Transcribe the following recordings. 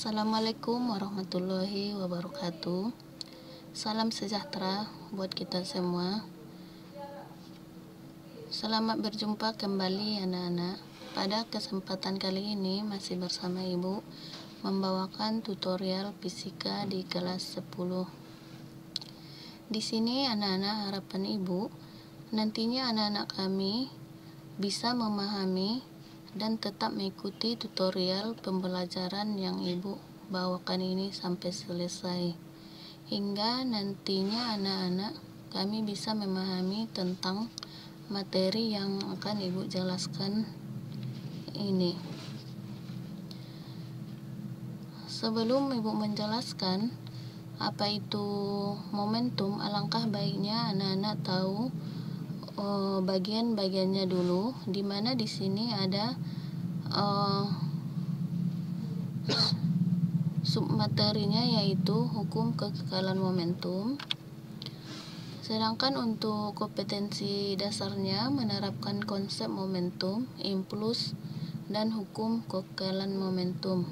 Assalamualaikum warahmatullahi wabarakatuh. Salam sejahtera buat kita semua. Selamat berjumpa kembali anak-anak. Pada kesempatan kali ini masih bersama Ibu membawakan tutorial fisika di kelas 10. Di sini anak-anak, harapan Ibu nantinya anak-anak kami bisa memahami dan tetap mengikuti tutorial pembelajaran yang Ibu bawakan ini sampai selesai, hingga nantinya anak-anak kami bisa memahami tentang materi yang akan Ibu jelaskan ini. Sebelum Ibu menjelaskan apa itu momentum, alangkah baiknya anak-anak tahu bagian-bagiannya dulu, di mana di sini ada submaterinya, yaitu hukum kekekalan momentum. Sedangkan untuk kompetensi dasarnya menerapkan konsep momentum, impuls, dan hukum kekekalan momentum.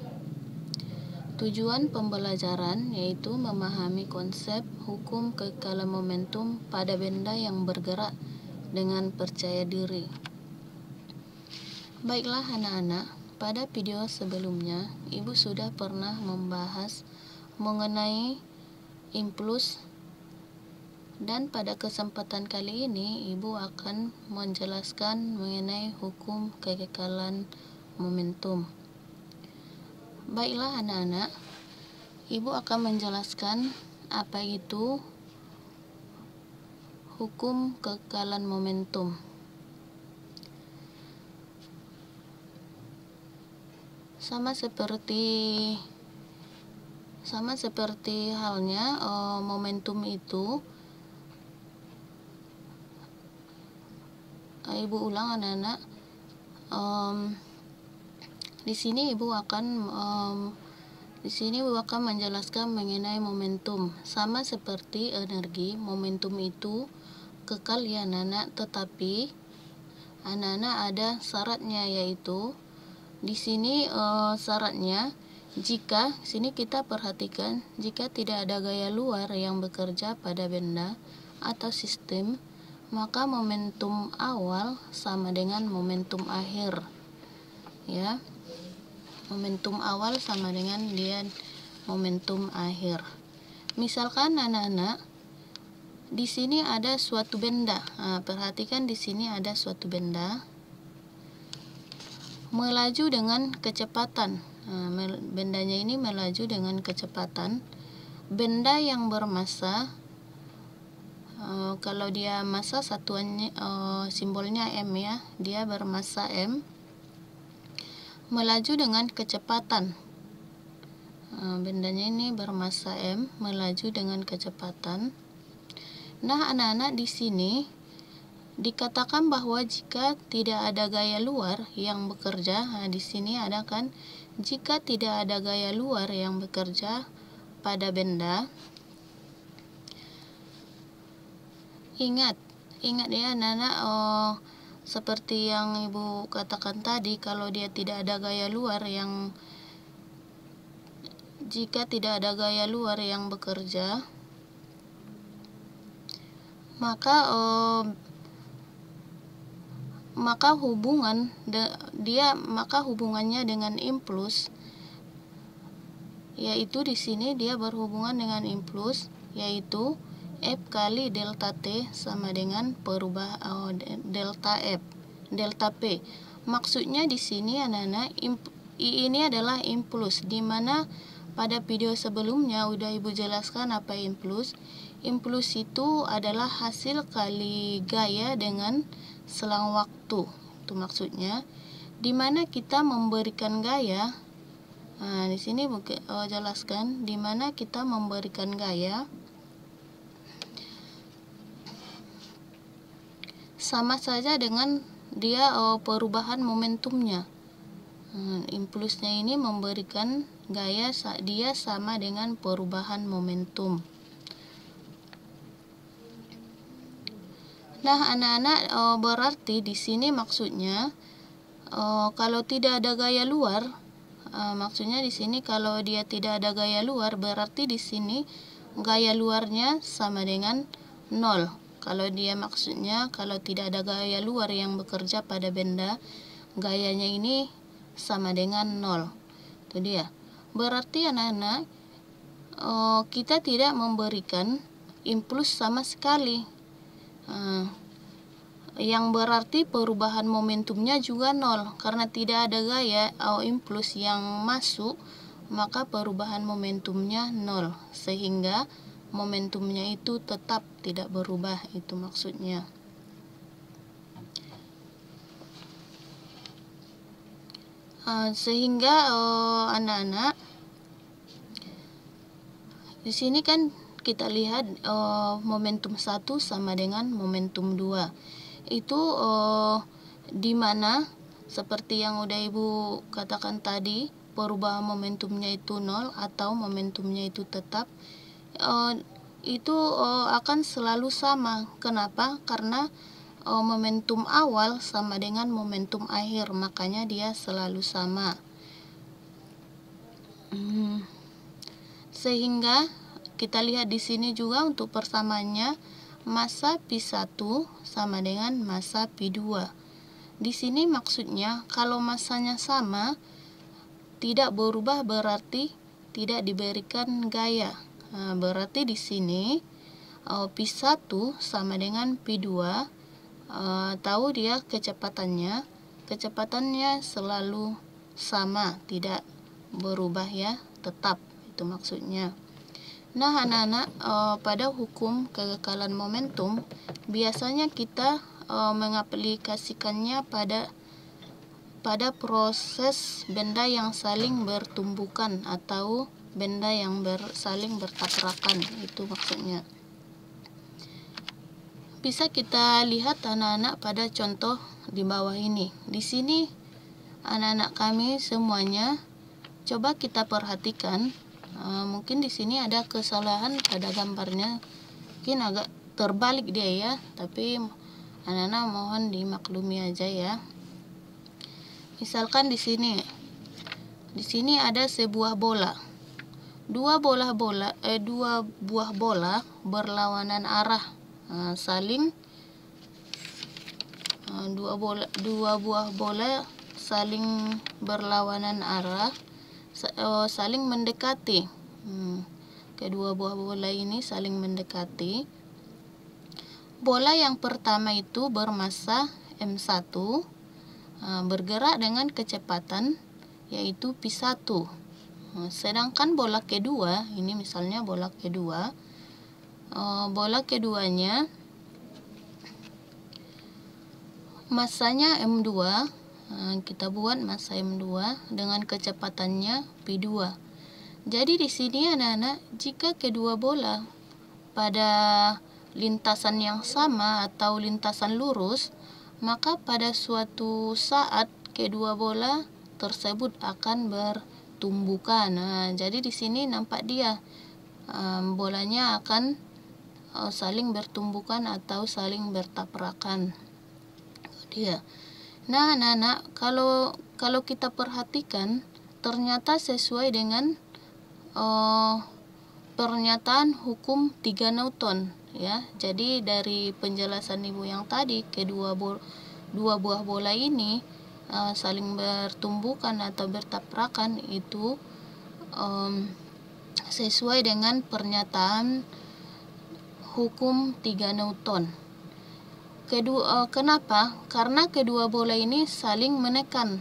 Tujuan pembelajaran yaitu memahami konsep hukum kekekalan momentum pada benda yang bergerak dengan percaya diri. Baiklah anak-anak, pada video sebelumnya Ibu sudah pernah membahas mengenai impuls, dan pada kesempatan kali ini Ibu akan menjelaskan mengenai hukum kekekalan momentum. Baiklah anak-anak, Ibu akan menjelaskan apa itu hukum kekekalan momentum. Sama seperti halnya momentum itu, Ibu ulang anak-anak. Di sini Ibu akan menjelaskan mengenai momentum. Sama seperti energi, momentum itu kekal ya anak-anak, tetapi anak-anak ada syaratnya, yaitu di sini syaratnya, jika sini kita perhatikan, jika tidak ada gaya luar yang bekerja pada benda atau sistem, maka momentum awal sama dengan momentum akhir, ya. Momentum awal sama dengan momentum akhir. Misalkan anak-anak, di sini ada suatu benda. Perhatikan di sini ada suatu benda melaju dengan kecepatan. Bendanya ini melaju dengan kecepatan. Benda yang bermassa, kalau dia massa satuannya simbolnya M, ya, dia bermassa M, melaju dengan kecepatan. Bendanya ini bermassa M, melaju dengan kecepatan. Nah, anak-anak, di sini dikatakan bahwa jika tidak ada gaya luar yang bekerja, di sini ada kan, jika tidak ada gaya luar yang bekerja pada benda, ingat ya anak-anak, seperti yang Ibu katakan tadi, kalau dia tidak ada gaya luar yang, jika tidak ada gaya luar yang bekerja, maka hubungannya dengan impuls, yaitu di sini dia berhubungan dengan impuls, yaitu F kali delta T sama dengan delta P. Maksudnya di sini anak-anak, ini adalah impuls, di mana pada video sebelumnya udah Ibu jelaskan apa impuls. Impuls itu adalah hasil kali gaya dengan selang waktu. Itu maksudnya, di mana kita memberikan gaya. Di sini jelaskan di mana kita memberikan gaya sama saja dengan dia perubahan momentumnya. Impulsnya ini memberikan gaya, dia sama dengan perubahan momentum. Nah, anak-anak, berarti di sini maksudnya kalau tidak ada gaya luar, Maksudnya di sini kalau dia tidak ada gaya luar, berarti di sini gaya luarnya sama dengan 0. Kalau dia maksudnya kalau tidak ada gaya luar yang bekerja pada benda, gayanya ini sama dengan 0. Itu dia. Berarti anak-anak, kita tidak memberikan impuls sama sekali. Yang berarti perubahan momentumnya juga 0, karena tidak ada gaya atau impuls yang masuk, maka perubahan momentumnya 0, sehingga momentumnya itu tetap tidak berubah, itu maksudnya. Sehingga anak-anak, di sini kan kita lihat momentum 1 sama dengan momentum 2. Itu di mana seperti yang udah Ibu katakan tadi, perubahan momentumnya itu 0 atau momentumnya itu tetap, itu akan selalu sama. Kenapa? Karena momentum awal sama dengan momentum akhir, makanya dia selalu sama. Sehingga kita lihat di sini juga untuk persamaannya, massa P1 sama dengan massa P2. Di sini maksudnya kalau massanya sama, tidak berubah berarti tidak diberikan gaya. Berarti di sini P1 sama dengan P2, tahu dia kecepatannya selalu sama, tidak berubah ya, tetap, itu maksudnya. Nah anak-anak, pada hukum kekekalan momentum biasanya kita mengaplikasikannya pada proses benda yang saling bertumbukan atau benda yang saling bertabrakan, itu maksudnya. Bisa kita lihat anak-anak pada contoh di bawah ini. Di sini anak-anak kami semuanya, coba kita perhatikan. Mungkin di sini ada kesalahan pada gambarnya, mungkin agak terbalik dia ya, tapi anak-anak mohon dimaklumi aja ya. Misalkan di sini ada sebuah bola, dua buah bola berlawanan arah, dua buah bola saling berlawanan arah, saling mendekati. Kedua buah bola ini saling mendekati. Bola yang pertama itu bermassa M1, bergerak dengan kecepatan yaitu P1. Sedangkan bola kedua, ini misalnya bola kedua, bola keduanya massanya M2, kita buat massa M2 dengan kecepatannya P2. Jadi di sini anak-anak, jika kedua bola pada lintasan yang sama atau lintasan lurus, maka pada suatu saat kedua bola tersebut akan bertumbukan. Jadi di sini nampak dia bolanya akan saling bertumbukan atau saling bertabrakan. Dia. Nah, anak-anak, kalau kita perhatikan, ternyata sesuai dengan pernyataan hukum 3 Newton ya. Jadi dari penjelasan Ibu yang tadi, dua buah bola ini saling bertumbukan atau bertabrakan, itu sesuai dengan pernyataan hukum 3 Newton. Kenapa? Karena kedua bola ini saling menekan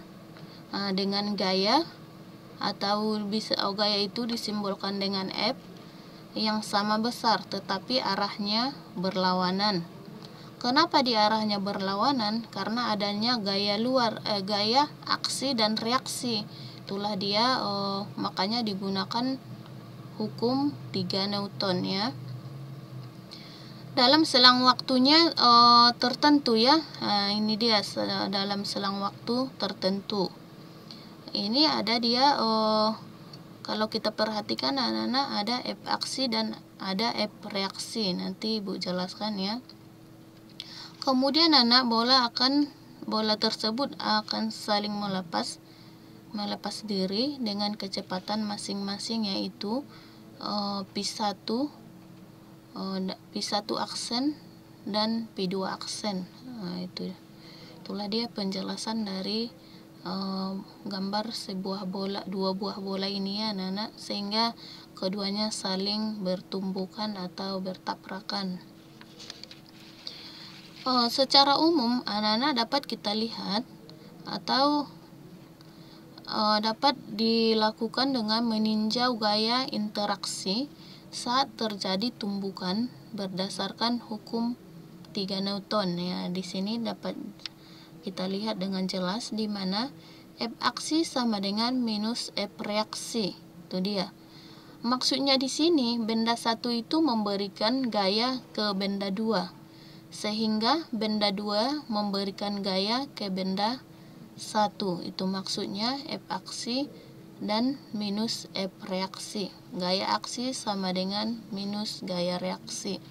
dengan gaya, atau gaya itu disimbolkan dengan F yang sama besar, tetapi arahnya berlawanan. Kenapa di arahnya berlawanan? Karena adanya gaya luar, gaya aksi dan reaksi. Itulah dia, makanya digunakan hukum 3 Newton ya. Dalam selang waktunya tertentu ya. Ini dia dalam selang waktu tertentu. Ini ada dia, kalau kita perhatikan anak-anak, ada F aksi dan ada F reaksi. Nanti Ibu jelaskan ya. Kemudian bola tersebut akan saling melepas diri dengan kecepatan masing-masing, yaitu P1 aksen dan P2 aksen. Nah, itulah dia penjelasan dari gambar dua buah bola ini ya anak-anak, sehingga keduanya saling bertumbukan atau bertabrakan. Secara umum anak-anak dapat kita lihat atau dapat dilakukan dengan meninjau gaya interaksi saat terjadi tumbukan berdasarkan hukum 3 Newton ya. Di sini dapat kita lihat dengan jelas di mana F aksi sama dengan minus F reaksi. Itu dia. Maksudnya di sini benda satu itu memberikan gaya ke benda dua, sehingga benda dua memberikan gaya ke benda satu. Itu maksudnya F aksi dan minus F reaksi. Gaya aksi sama dengan minus gaya reaksi.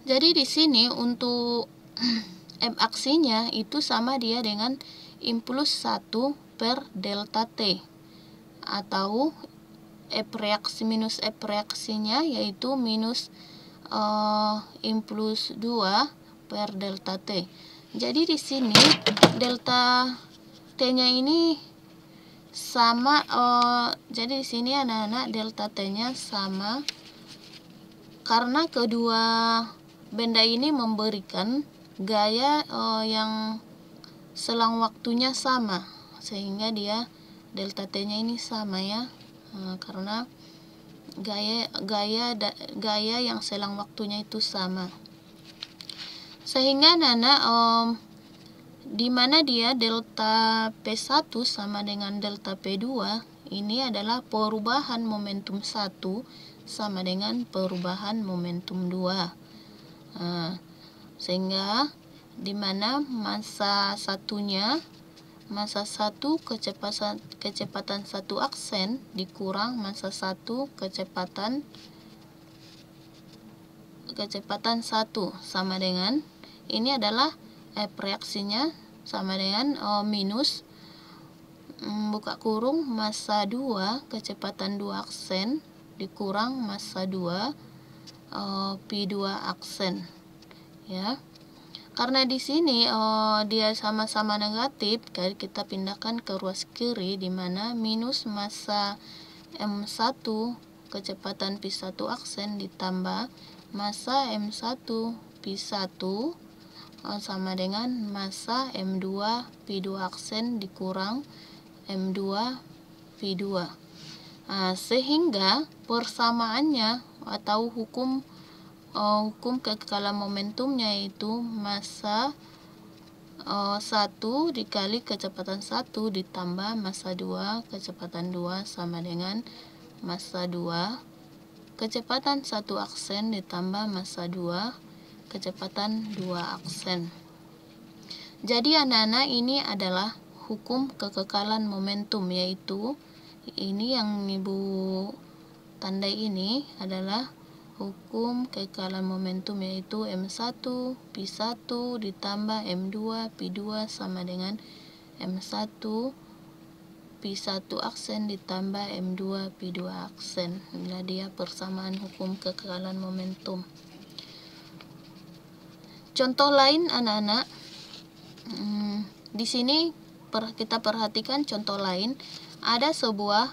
Jadi di sini untuk F aksinya itu sama dia dengan impuls 1 per delta T, atau F reaksi minus F reaksinya yaitu minus impuls 2 per delta T. Jadi di sini delta T-nya ini sama, jadi di sini anak-anak delta T-nya sama karena kedua benda ini memberikan gaya yang selang waktunya sama, sehingga dia delta T-nya ini sama ya, karena gaya yang selang waktunya itu sama. Sehingga anak-anak di mana dia delta P1 sama dengan delta P2 ini adalah perubahan momentum 1 sama dengan perubahan momentum 2. Sehingga di mana massa satu kecepatan satu aksen dikurang massa satu kecepatan satu sama dengan ini adalah reaksinya sama dengan minus buka kurung massa 2 kecepatan 2 aksen dikurang massa 2 P2 aksen ya. Karena di sini dia sama-sama negatif, kita pindahkan ke ruas kiri di mana minus massa M1 kecepatan P1 aksen ditambah massa M1 P1 sama dengan massa M2 P2 aksen dikurang M2 P2. Sehingga persamaannya atau hukum kekekalan momentumnya yaitu massa 1 dikali kecepatan 1 ditambah massa 2 kecepatan 2 sama dengan massa 2 kecepatan 1 aksen ditambah massa 2 kecepatan 2 aksen. Jadi anak-anak ini adalah hukum kekekalan momentum, yaitu ini yang Ibu tandai ini adalah hukum kekekalan momentum, yaitu M1 P1 ditambah M2 P2 sama dengan M1 P1 aksen ditambah M2 P2 aksen. Inilah dia persamaan hukum kekekalan momentum. Contoh lain anak-anak, di sini kita perhatikan contoh lain, ada sebuah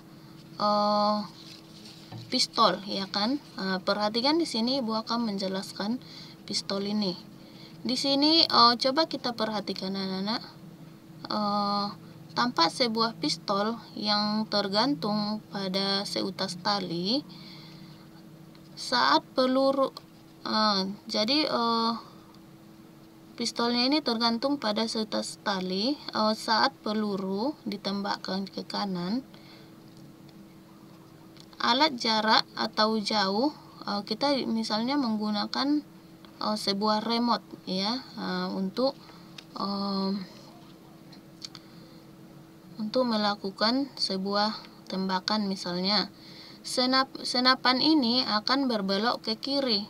pistol ya kan. Perhatikan di sini Ibu akan menjelaskan pistol ini. Di sini coba kita perhatikan anak-anak, tampak sebuah pistol yang tergantung pada seutas tali saat peluru. Jadi pistolnya ini tergantung pada seutas tali saat peluru ditembakkan ke kanan. Alat jarak atau jauh, kita misalnya menggunakan sebuah remote ya, untuk melakukan sebuah tembakan. Misalnya senapan ini akan berbelok ke kiri.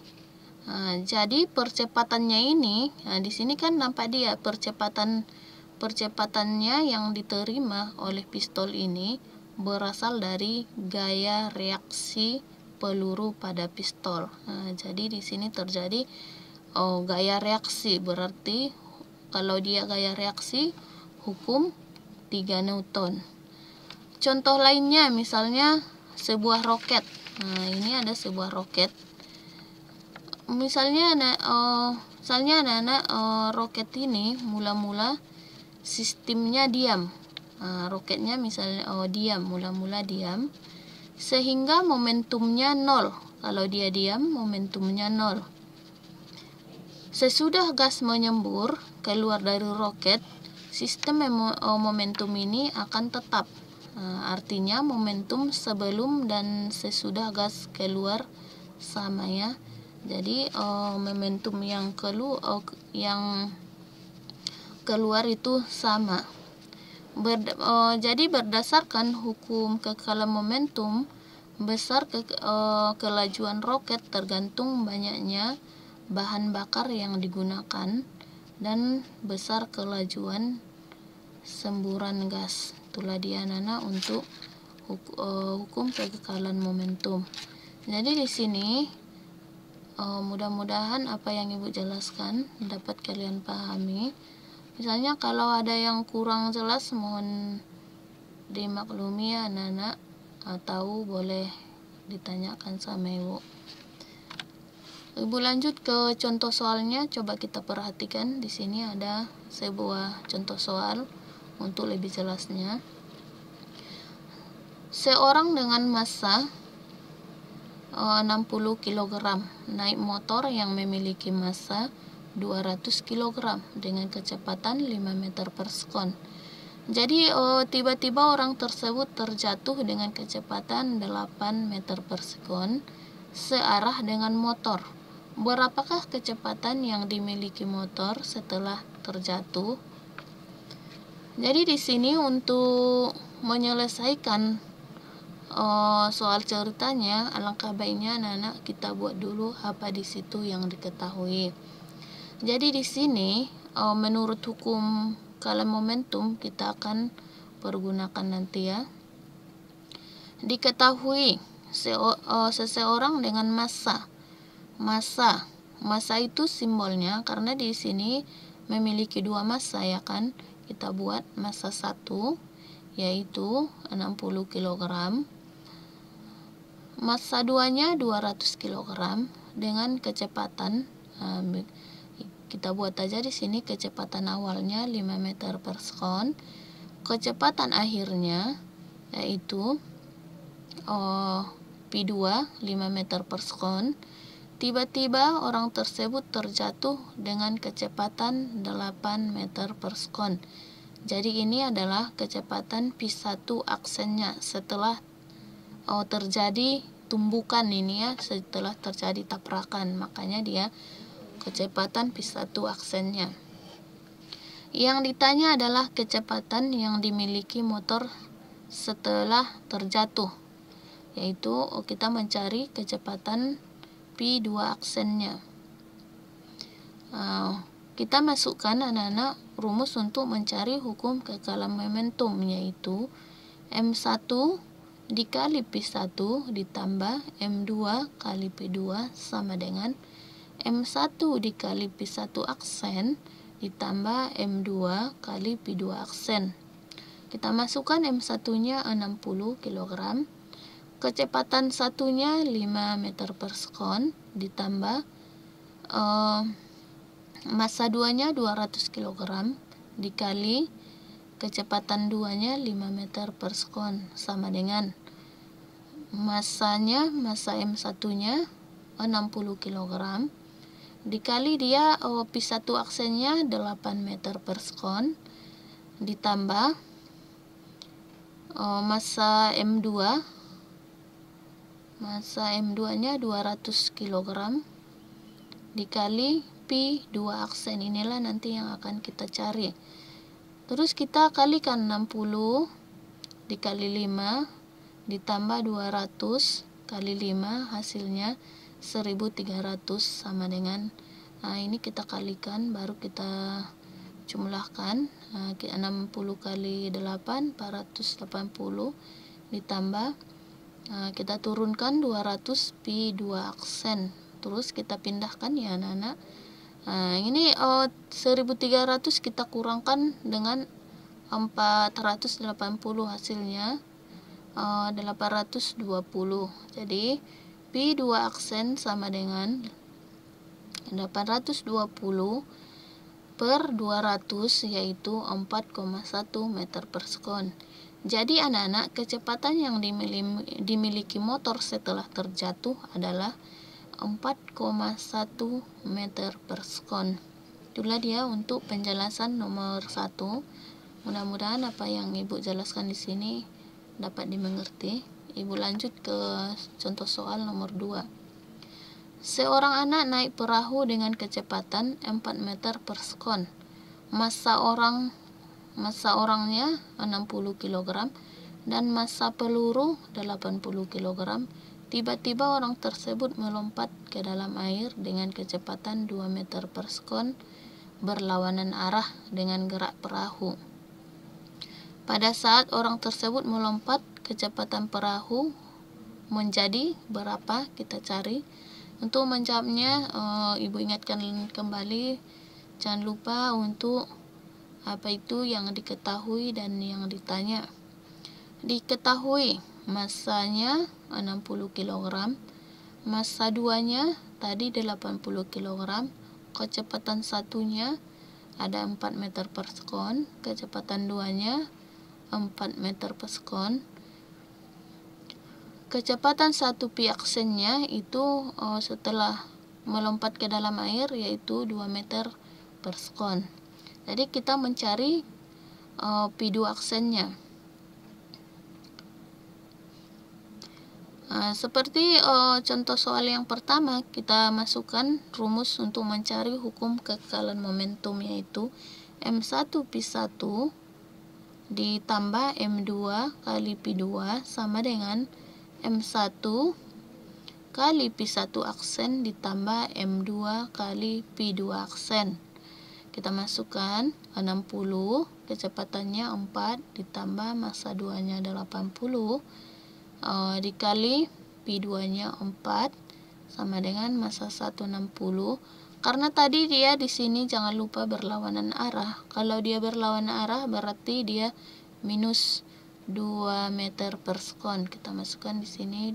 Jadi percepatannya ini, di sini kan nampak dia percepatan percepatannya yang diterima oleh pistol ini berasal dari gaya reaksi peluru pada pistol. Jadi di sini terjadi gaya reaksi, berarti kalau dia gaya reaksi, hukum 3 Newton. Contoh lainnya misalnya sebuah roket. Ini ada sebuah roket. Misalnya anak-anak roket ini mula-mula sistemnya diam. Roketnya misalnya diam, mula-mula diam, sehingga momentumnya 0. Kalau dia diam, momentumnya 0. Sesudah gas menyembur keluar dari roket, sistem momentum ini akan tetap. Artinya momentum sebelum dan sesudah gas keluar sama ya. Jadi momentum yang keluar itu sama. Jadi berdasarkan hukum kekekalan momentum, besar kelajuan roket tergantung banyaknya bahan bakar yang digunakan dan besar kelajuan semburan gas. Itulah dia anak-anak untuk hukum kekekalan momentum. Jadi di sini mudah-mudahan apa yang Ibu jelaskan dapat kalian pahami. Misalnya kalau ada yang kurang jelas mohon dimaklumi ya anak-anak, atau boleh ditanyakan sama Ibu. Ibu lanjut ke contoh soalnya, coba kita perhatikan. Di sini ada sebuah contoh soal untuk lebih jelasnya. Seorang dengan massa 60 kg naik motor yang memiliki massa 200 kg dengan kecepatan 5 meter per sekon. Jadi tiba-tiba orang tersebut terjatuh dengan kecepatan 8 meter per sekon searah dengan motor. Berapakah kecepatan yang dimiliki motor setelah terjatuh? Jadi di sini untuk menyelesaikan soal ceritanya, alangkah baiknya anak-anak kita buat dulu apa di situ yang diketahui. Jadi di sini menurut hukum kekekalan momentum kita akan pergunakan nanti ya. Diketahui seseorang dengan massa itu simbolnya karena di sini memiliki 2 massa ya kan. Kita buat massa 1 yaitu 60 kg. Massa 2-nya 200 kg dengan kecepatan kita buat aja di sini kecepatan awalnya 5 meter per sekon. Kecepatan akhirnya yaitu P2 5 meter per sekon. Tiba-tiba orang tersebut terjatuh dengan kecepatan 8 meter per sekon. Jadi ini adalah kecepatan P1 aksennya setelah terjadi tumbukan ini ya, setelah terjadi tabrakan. Makanya dia kecepatan P1 aksennya. Yang ditanya adalah kecepatan yang dimiliki motor setelah terjatuh, yaitu kita mencari kecepatan P2 aksennya. Kita masukkan anak-anak rumus untuk mencari hukum kekekalan momentum, yaitu M1 dikali P1 ditambah M2 kali P2 sama dengan M1 dikali P1 aksen ditambah M2 kali P2 aksen. Kita masukkan M1-nya 60 kg, kecepatan satunya 5 meter per sekon ditambah massa 2-nya 200 kg dikali kecepatan 2-nya 5 meter per sekon sama dengan massa M1-nya 60 kg dikali dia P1 aksennya 8 meter per sekon ditambah massa M2-nya 200 kg dikali P2 aksen. Inilah nanti yang akan kita cari. Terus kita kalikan 60 dikali 5 ditambah 200 kali 5 hasilnya 1300 sama dengan ini kita kalikan baru kita jumlahkan. 60 kali 8 480 ditambah kita turunkan 200 pi 2 aksen, terus kita pindahkan ya anak-anak. Ini 1300 kita kurangkan dengan 480, hasilnya 820. Jadi pi 2 aksen sama dengan 820 per 200, yaitu 4,1 meter per sekon. Jadi anak-anak, kecepatan yang dimiliki motor setelah terjatuh adalah 4,1 meter per sekon. Itulah dia untuk penjelasan nomor 1. Mudah-mudahan apa yang Ibu jelaskan di sini dapat dimengerti. Ibu lanjut ke contoh soal nomor 2. Seorang anak naik perahu dengan kecepatan 4 meter per sekon. Massa orangnya 60 kg dan massa peluru 80 kg. Tiba-tiba orang tersebut melompat ke dalam air dengan kecepatan 2 meter per sekon berlawanan arah dengan gerak perahu. Pada saat orang tersebut melompat, kecepatan perahu menjadi berapa? Kita cari. Untuk menjawabnya, Ibu ingatkan kembali, jangan lupa untuk apa itu yang diketahui dan yang ditanya. Diketahui massanya 60 kg, massa 2-nya tadi 80 kg, kecepatan satunya ada 4 meter per sekon, kecepatan 2-nya 4 meter per sekon. Kecepatan 1 pi aksennya itu setelah melompat ke dalam air yaitu 2 meter per sekon. Jadi kita mencari pi 2 aksennya. Seperti contoh soal yang pertama, kita masukkan rumus untuk mencari hukum kekekalan momentum, yaitu M1 pi 1 ditambah M2 kali pi 2 sama dengan M1 kali pi 1 aksen ditambah M2 kali pi 2 aksen. Kita masukkan 60, kecepatannya 4 ditambah massa 2-nya 80 dikali pi 2-nya 4 sama dengan massa 1 60. Karena tadi dia di sini jangan lupa berlawanan arah. Kalau dia berlawanan arah berarti dia minus 2 meter per sekon. Kita masukkan di sini.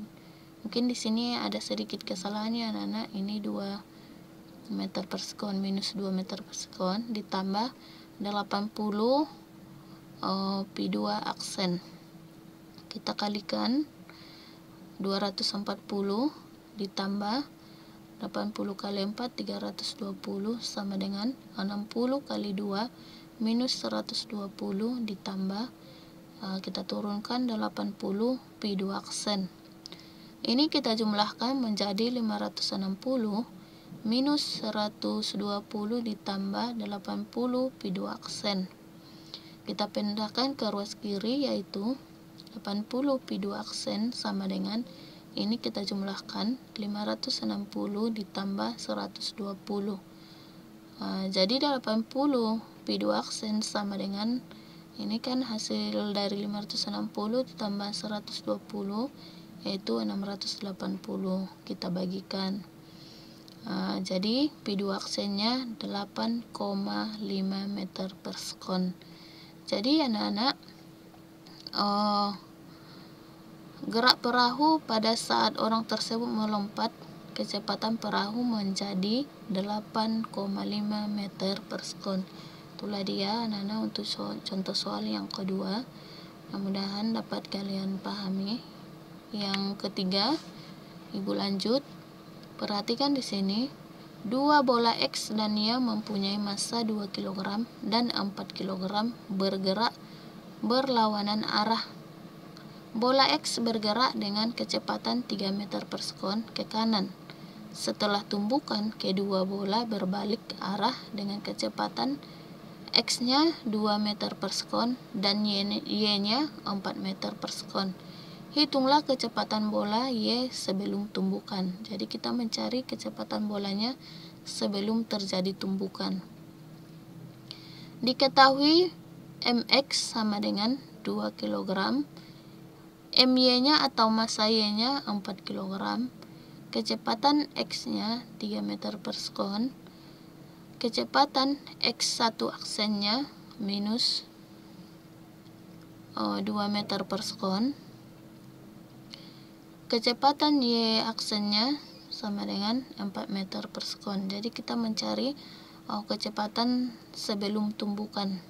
Mungkin di sini ada sedikit kesalahannya anak-anak. Ini 2 meter per sekon minus 2 meter per sekon ditambah 80 pi 2 aksen. Kita kalikan 240 ditambah 80 kali 4 320 sama dengan 60 kali 2 minus 120 ditambah kita turunkan 80 pi 2 aksen. Ini kita jumlahkan menjadi 560 minus 120 ditambah 80 pi 2 aksen. Kita pindahkan ke ruas kiri, yaitu 80 pi 2 aksen sama dengan, ini kita jumlahkan 560 ditambah 120. Jadi 80 pi 2 aksen sama dengan, ini kan hasil dari 560 ditambah 120 yaitu 680. Kita bagikan. Jadi pi 2 aksennya 8,5 meter per sekon. Jadi anak-anak, gerak perahu pada saat orang tersebut melompat, kecepatan perahu menjadi 8,5 meter per sekon. Itulah dia anak-anak untuk contoh soal yang kedua. Mudah-mudahan dapat kalian pahami. Yang ketiga, Ibu lanjut. Perhatikan di sini. 2 bola X dan Y mempunyai massa 2 kg dan 4 kg bergerak berlawanan arah. Bola X bergerak dengan kecepatan 3 meter per sekon ke kanan. Setelah tumbukan, kedua bola berbalik arah dengan kecepatan X-nya 2 meter per sekon dan Y-nya 4 meter per sekon. Hitunglah kecepatan bola Y sebelum tumbukan. Jadi kita mencari kecepatan bolanya sebelum terjadi tumbukan. Diketahui mx sama dengan 2 kg, my-nya atau massa y-nya 4 kg, kecepatan x-nya 3 meter per sekon, kecepatan x1 aksennya minus 2 meter per sekon, kecepatan y aksennya sama dengan 4 meter per sekon. Jadi kita mencari kecepatan sebelum tumbukan.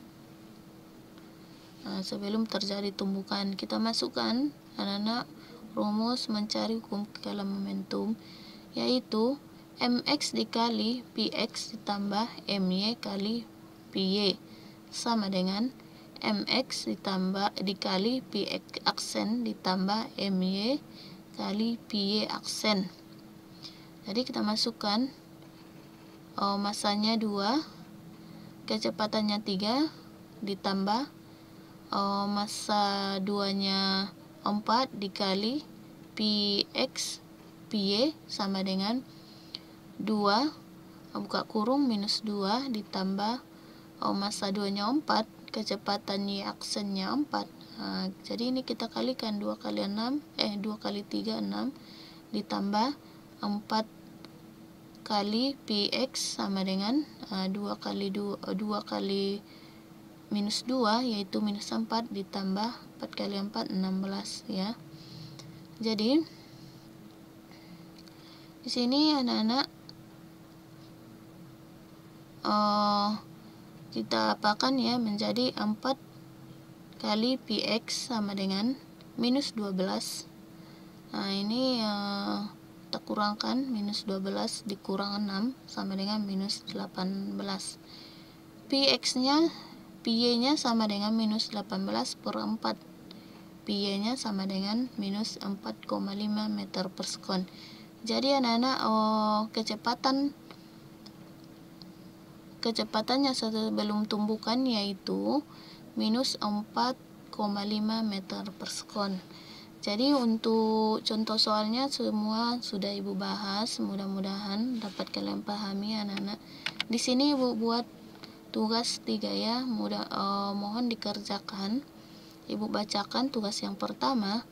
Sebelum terjadi tumbukan, kita masukkan anak-anak rumus mencari hukum kekalahan momentum, yaitu mx dikali px ditambah my kali py sama dengan mx dikali px aksen ditambah my kali py aksen. Jadi kita masukkan masanya 2, kecepatannya 3 ditambah massa 2-nya 4 dikali px py sama dengan 2 buka kurung minus 2 ditambah massa 2-nya 4, kecepatan y aksennya 4. Jadi ini kita kalikan 2 kali 3 6 ditambah 4 kali px sama dengan 2 kali minus 2 yaitu minus 4 ditambah 4 kali 4 16 ya. Jadi di sini anak-anak kita apakan ya menjadi 4 kali px sama dengan minus 12. Ini kita kurangkan, minus 12 dikurang 6 sama dengan minus 18. px-nya py-nya sama dengan minus 18 per 4. py-nya sama dengan minus 4,5 meter per sekon. Jadi anak-anak kecepatannya sebelum tumbukan yaitu minus 4,5 meter per sekon. Jadi untuk contoh soalnya semua sudah Ibu bahas, mudah-mudahan dapat kalian pahami anak-anak. Di sini Ibu buat tugas 3 ya, mohon dikerjakan. Ibu bacakan tugas yang pertama.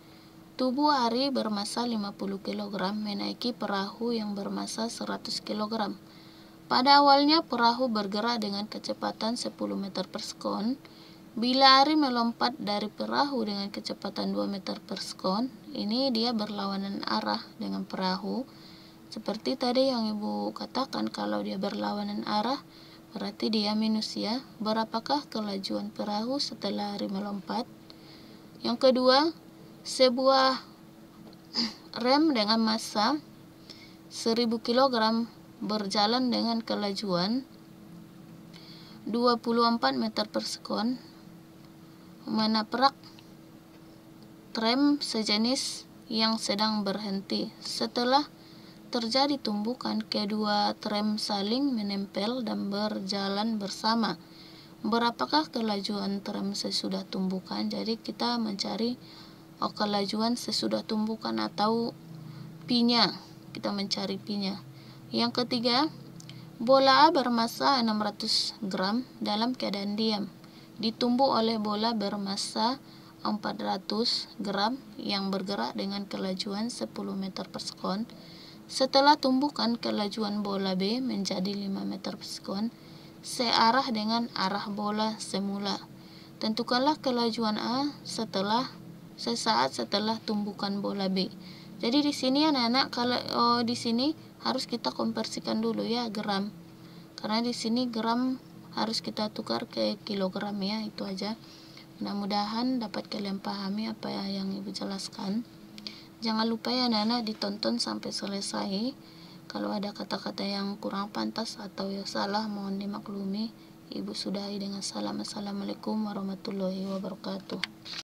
Tubuh Ari bermassa 50 kg menaiki perahu yang bermassa 100 kg. Pada awalnya perahu bergerak dengan kecepatan 10 meter per sekon. Bila Ari melompat dari perahu dengan kecepatan 2 meter per sekon, ini dia berlawanan arah dengan perahu. Seperti tadi yang Ibu katakan, kalau dia berlawanan arah, berarti dia minus ya. Berapakah kelajuan perahu setelah Ari melompat? Yang kedua, sebuah rem dengan massa 1000 kg berjalan dengan kelajuan 24 meter per sekon menabrak tram sejenis yang sedang berhenti. Setelah terjadi tumbukan, kedua tram saling menempel dan berjalan bersama. Berapakah kelajuan tram sesudah tumbukan? Jadi kita mencari kelajuan sesudah tumbukan atau pi-nya. Kita mencari pi-nya. Yang ketiga, bola A bermassa 600 gram dalam keadaan diam ditumbuk oleh bola bermassa 400 gram yang bergerak dengan kelajuan 10 meter per sekon. Setelah tumbukan, kelajuan bola B menjadi 5 meter per sekon searah dengan arah bola semula. Tentukanlah kelajuan A sesaat setelah tumbukan bola B. Jadi di sini anak-anak kalau di sini harus kita konversikan dulu ya gram. Karena di sini gram harus kita tukar ke kilogram ya, itu aja. Mudah-mudahan dapat kalian pahami apa yang Ibu jelaskan. Jangan lupa ya anak-anak ditonton sampai selesai. Kalau ada kata-kata yang kurang pantas atau yang salah mohon dimaklumi. Ibu sudahi dengan salam. Assalamualaikum warahmatullahi wabarakatuh.